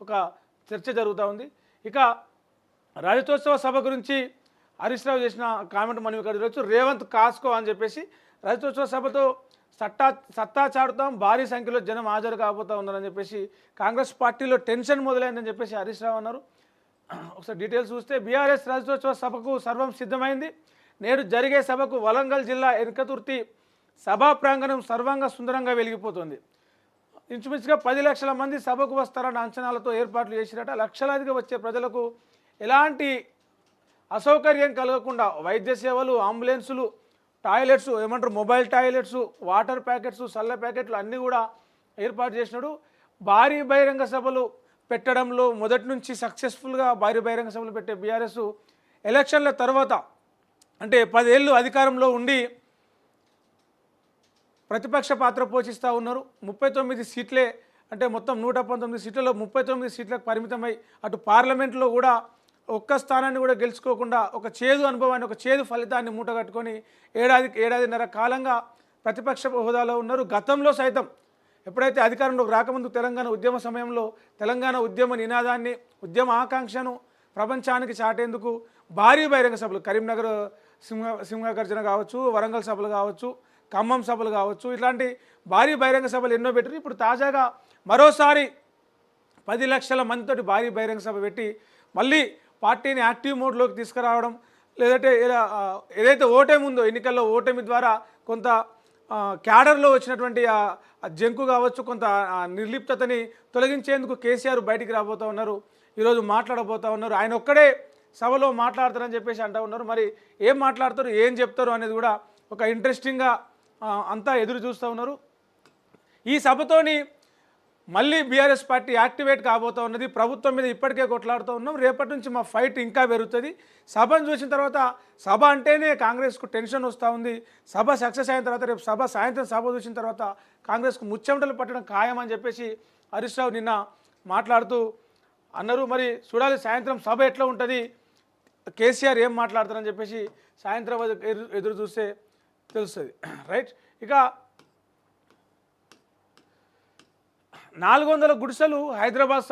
ఒక చర్చ జరుగుతూ ఉంది. ఇక రజతోత్సవ సభ గురించి హరీష్ రావు చేసిన కామెంట్ మనం ఇక్కడ చూడవచ్చు. రేవంత్ కాస్కో అని చెప్పేసి రజతోత్సవ సభతో సత్తా చాటుతాం, భారీ సంఖ్యలో జనం హాజరు కాబోతా ఉన్నారని చెప్పేసి కాంగ్రెస్ పార్టీలో టెన్షన్ మొదలైందని చెప్పేసి హరీష్ రావు అన్నారు. ఒకసారి డీటెయిల్స్ చూస్తే బీఆర్ఎస్ రజతోత్సవ సభకు సర్వం సిద్ధమైంది. నేడు జరిగే సభకు వరంగల్ జిల్లా ఎన్కతుర్తి సభా ప్రాంగణం సర్వంగా సుందరంగా వెలిగిపోతుంది. ఇంచుమించుగా 10 లక్షల మంది సభకు వస్తారన్న అంచనాలతో ఏర్పాట్లు చేసిరట. లక్షలాదిగా వచ్చే ప్రజలకు ఎలాంటి అసౌకర్యం కలగకుండా వైద్య సేవలు, అంబులెన్సులు, టాయిలెట్స్ ఏమంటారు మొబైల్ టాయిలెట్స్, వాటర్ ప్యాకెట్స్, సల్ల ప్యాకెట్లు అన్నీ కూడా ఏర్పాటు చేసినాడు. భారీ బహిరంగ సభలు పెట్టడంలో మొదటి నుంచి సక్సెస్ఫుల్గా భారీ బహిరంగ సభలు పెట్టే బీఆర్ఎస్ ఎలక్షన్ల తర్వాత అంటే 10 ఏళ్ళు అధికారంలో ఉండి ప్రతిపక్ష పాత్ర పోషిస్తూ ఉన్నారు. 39 సీట్లే అంటే మొత్తం 119 సీట్లలో 39 సీట్లకు పరిమితమై అటు పార్లమెంట్లో కూడా ఒక్క స్థానాన్ని కూడా గెలుచుకోకుండా ఒక చేదు అనుభవాన్ని, ఒక చేదు ఫలితాన్ని మూటగట్టుకొని ఏడాదిన్నర కాలంగా ప్రతిపక్ష హోదాలో ఉన్నారు. గతంలో సైతం ఎప్పుడైతే అధికారంలోకి రాకముందు తెలంగాణ ఉద్యమ సమయంలో తెలంగాణ ఉద్యమ నినాదాన్ని, ఉద్యమ ఆకాంక్షను ప్రపంచానికి చాటేందుకు భారీ బహిరంగ సభలు కరీంనగర్ సింహగర్జన కావచ్చు, వరంగల్ సభలు కావచ్చు, ఖమ్మం సభలు కావచ్చు, ఇట్లాంటి భారీ బహిరంగ సభలు ఎన్నో పెట్టారు. ఇప్పుడు తాజాగా మరోసారి 10 లక్షల మందితోటి భారీ బహిరంగ సభ పెట్టి మళ్ళీ పార్టీని యాక్టివ్ మోడ్లోకి తీసుకురావడం, లేదంటే ఏదైతే ఓటమి ఉందో ఎన్నికల్లో ఓటమి ద్వారా కొంత క్యాడర్లో వచ్చినటువంటి జంకు కావచ్చు, కొంత నిర్లిప్తతని తొలగించేందుకు కేసీఆర్ బయటికి రాబోతూ ఉన్నారు. ఈరోజు మాట్లాడబోతూ ఉన్నారు. ఆయన ఒక్కడే సభలో మాట్లాడతారని చెప్పేసి అంటూ ఉన్నారు. మరి ఏం మాట్లాడతారు, ఏం చెప్తారు అనేది కూడా ఒక ఇంట్రెస్టింగ్గా అంతా ఎదురు చూస్తూ ఉన్నారు. ఈ సభతోని మళ్ళీ బీఆర్ఎస్ పార్టీ యాక్టివేట్ కాబోతూ ఉన్నది. ప్రభుత్వం మీద ఇప్పటికే కొట్లాడుతూ ఉన్నాం. రేపటి నుంచి మా ఫైట్ ఇంకా పెరుగుతుంది. సభను చూసిన తర్వాత సభ అంటేనే కాంగ్రెస్కు టెన్షన్ వస్తూ ఉంది. సభ సక్సెస్ అయిన తర్వాత రేపు సాయంత్రం సభ చూసిన తర్వాత కాంగ్రెస్కు ముచ్చెమటలు పట్టడం ఖాయం అని చెప్పేసి హరీష్ రావు నిన్న మాట్లాడుతూ అన్నారు. మరి చూడాలి సాయంత్రం సభ ఎట్లా ఉంటుంది, కేసీఆర్ ఏం మాట్లాడతారని చెప్పేసి సాయంత్రం ఎదురు చూస్తే తెలుస్తుంది. రైట్. ఇక 400 గుడిసెలు హైదరాబాద్